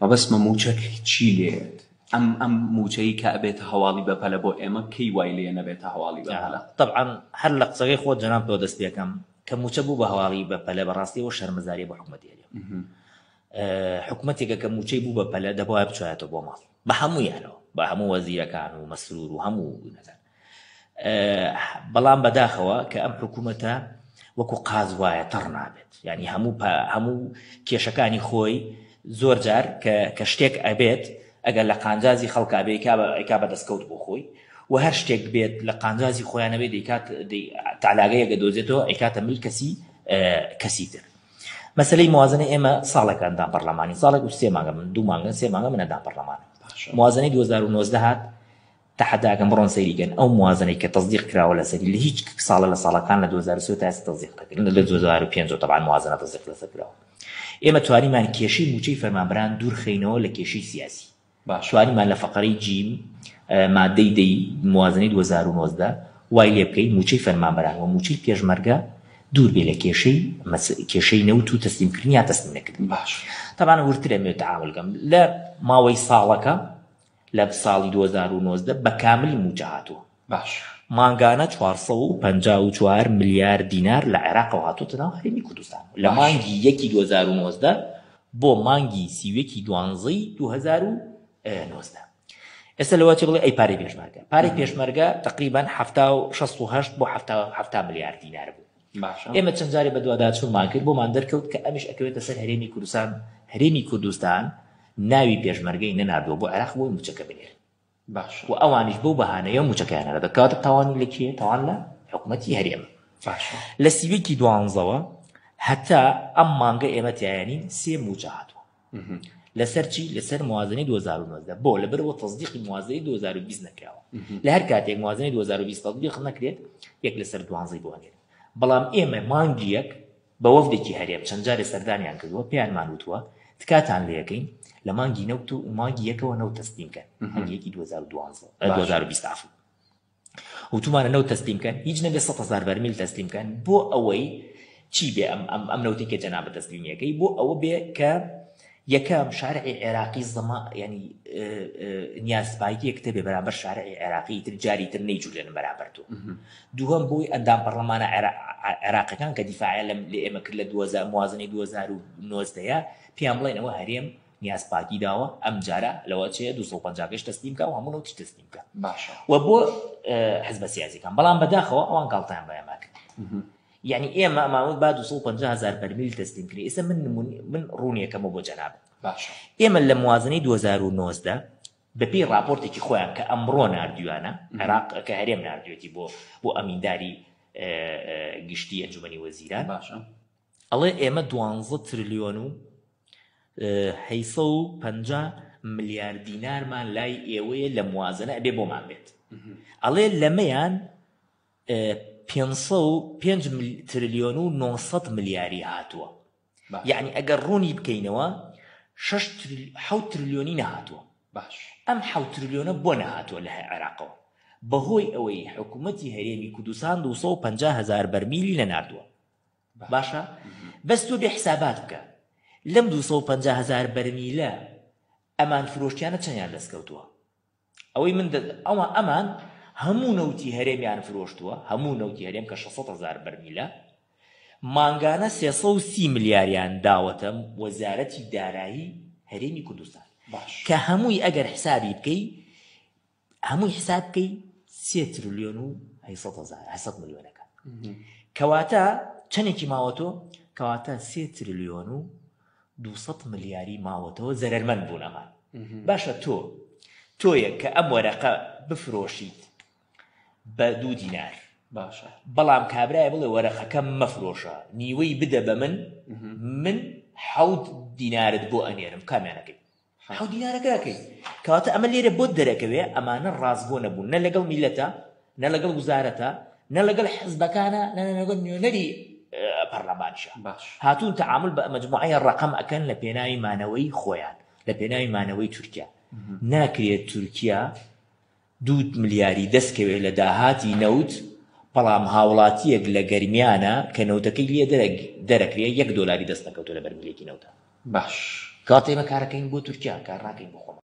مەبەستمە موچەک چی لێت ئەم موچەی کە ئەبێتە هەواڵی بەپەلە بۆ ئێمە کەی وای لێ نەبێتە هەواڵی بەپەلە؟ طبعا هەر لە قسەکەی خۆت جەناب تۆ دەست پێکەم کە موچە بوو بە هەواڵی بەپەلە بەڕاستیەوە شەرمەزاری بۆ حکوومەتێریە حکوومەتێکە کە موچەی بوو بەپەلە دەبوایە بچوایەتەوە بۆ ماڵ بە هەموویانەوە بە هەموو وەزیرەکان و مەسرور و هەموو نەکان بەڵام بەداخەوە کە ئەم حکوومەتە وەکو قاز وایە تەڕ نابێت یعنی هەموو کێشەکانی خۆی زۆر جار کە شتێک ئەبێت ئەگەر لە قانجازی خەڵکا بێ ئیکا بە دەستکەوت بۆ خۆی و هەر شتێک بێت لە قانجازی خۆیانە بێت تالاگەیەکە دۆزێتەوە ئەیکاتە مل کەسی تر مەسەلەی موازنە ئێمە ساڵێکە ئەندام پەرلەمانی ساڵێک و 3 مانگە من 2 مانگە 3 مانگە من ئەندام پەرلەمانە موازنەی 2019 هات تەحەداکەم بڕۆن سەیریکەن ئەو موازنەی کە تەصدیق کراوە لەسەری لە هیچ ساڵە لە ساڵەکان لە 2023 تا ئێستا تەصدیق نەکردن لە 2005 طبعا موازنە تەصدیق لەسەر کراوە ئێمە توانیمان کێشەی موچەی فەرمانبەران دوورخەینەوە لە کێشەی سیاسی توانیمان لە فەقەرەی جیم مادەی دەی موازنەی 2019 وای لێ بکەین موچەی فەرمانبەران و موچەی پێشمەرگە دوور بێ لە کێشەی نەوت و تەسلیمکردن یا تەسلیم نەکردن طبعا ورترە مێ تعاملکەم لە ماوەی ساڵەکە لە ساڵی 2019 بەکامل موچە هاتووە مانگانە 454 ملیار دینار لە عێراقەوە هاتووەتە ناو هەرێمی کوردستان لە مانگی 1 2019 بۆ مانگی 31 دوانزەی 2019 ئێستا لەوەتی بڵێ ئەی پارەی پێشمەرگە تقریبا 68 بۆ 70 ملیار دینار بوو ئێمە چەند جارێ بە دوواداچوونمان کرد بۆمان دەرکەوت کە ئەمیش ئەکەوێتە سەر هەرێمی کوردستان ناوی پێشمەرگەی نەناردووە بۆ عێراق بۆی موچەکە بنێر و ئەوانیش بەو بەهانەیە موچەکەیانە دەکاتە تاوانی لە کێ تاوان لە حکوومەتی هەرێم لە سیوێکی دوانزەوە هەتا ئەم مانگە ئێمە تیایانین 3 موچە هاتووە لەسەر چی لەسەر موازنەی 2019 بۆ لەبەرەوە تەصدیقی موازنەی 2020 نەکراوە لە هەر کاتێک موازنەی 2020 تەطبیق نەکرێت یەک لەسەر دوانزەی بۆ هەنێت بەڵام ئێمە مانگی یەک بە وەفدێکی هەرێم چەند جارێ سەردانیان کردووە پێیانمان وتووە تکاتان لێ یەکەین لە مانگی نەوت و مانگی یەکەوە نەوت تەسلیمکەن هەنگیەکی 2020 عفو وتومانە نەوت تەسلیمکەن هیچ نەبێ 100,000 بەرمیل تەسلیمکەن بۆ ئەوەی چی بێ ئەم نەوتی کە جەنابە تەسلیمیەکەی بۆ ئەوە بێ کە یەکەم شارعی عێراقی زەما ینی نیازباییەک تێبێ بەرامبەر شارعی عێراقی تر جاری تر نەیجوولێنن بەرامبەر تۆ دووەم بۆی ئەندام پەرلەمانە عێراقەکان کە دیفاعیان لە ئێمە کرد لە موازنەی 2019 پێیان بڵێنەوە هەرێم نیازپاکی داوە ئەم جارە لەوە چێ 250 تەسلیمکە و هەموو نەوتیش تەسلیمکە و بۆ حزبە سیاسیەکان بەڵام بەداخەوە ئەوان گاڵتەیان بەیانما کرد یعنی ئێمە ئەماوت با 250,000 بەرمیل تەسلیم کردی ئێستا من ڕوونیەکەمە بۆ جەناب ئێمە لە موازنەی 2019 بەپێی راپۆرتێکی خۆیان کە ئەمڕۆ ناردویانە عێراق کە هەرێم ناردوێتی بۆ ئەمینداری گشتی ئەنجومەنی وەزیران ئەڵێ ئێمە 12 تریلیۆن و 850 ملیار دینارمان لای ئێوەیە لە موازنە ئەبێ بۆمان بێت ئەڵێ لەمەیان 5 تریلیۆن و 900 ملیاری هاتووە یعنی ئەگەر ڕوونی بکەینەوە 7 تریلیۆنی نەهاتووە ئەم 7 تریلیۆنە بۆ نەهاتووە لە عێراقەوە بەهۆی ئەوەی حکوومەتی هەرێمی کوردستان 250,000 بەرمیلی نەناردووە باشە بەس تۆ بێ حسابات بکە لەم 250,000 بەرمیلە ئەمان فرۆشتیانە چەندیان دەستکەوتووە ئەوەی من ئەمان هەموو نەوتی هەرێمیان فرۆشتووە هەموو نەوتی هەرێم کە 600,000 بەرمیلە مانگانە 330 ملیاریان داوەتە وەزارەتی دارایی هەرێمی کوردستان کە هەمووی ئەگەر حسابی بکەی هەمووی حساب بکەی 3 تریلیۆن و 800 ملیۆنەکە کەواتە چەندێکی ماوەتۆ کەواتە 3 تریلیۆن و 200 ملیاری ماوەتەوە زەرەرمەند بوون ئەمان باشە تۆیە کە ئەم وەرەقە بفرۆشیت بە 2 دینار باشە بەڵام کابرایە بڵێ وەرەقەکەم مەفرۆشە نیوەی بدە بە من 7 دینارت بۆ ئەنێرم کامیانەکەی 7 دینارەکەکەی کەواتە ئەمە لێرە بۆ دەرەکەوێ ئەمانە ڕازبۆ نەبوون نە لەگەڵ میلەتە نە لەگەڵ وزارەتە نە لەگەڵ حزبەکانە نە لەگەڵ نوێنەری پەرلەمانیشە هاتوون تەعامل بە مەجموعەیە ڕەقەم ئەکەن لە پێناوی مانەوەی خۆیان لە پێناوی مانەوەی تورکیا ناکرێت تورکیا 2 ملیاری دەستکەوێت لە داهاتی نەوت بەڵام هاوڵاتیەک لە گەرمیانە کە نەوتەکەی لێ دەرەکرێت $1 دەست نەکەوتۆ لە بەرمیلێکی نەوتە باش کاتێمە کارەکەین بۆ تورکیا کار ناکەین بۆ خۆمان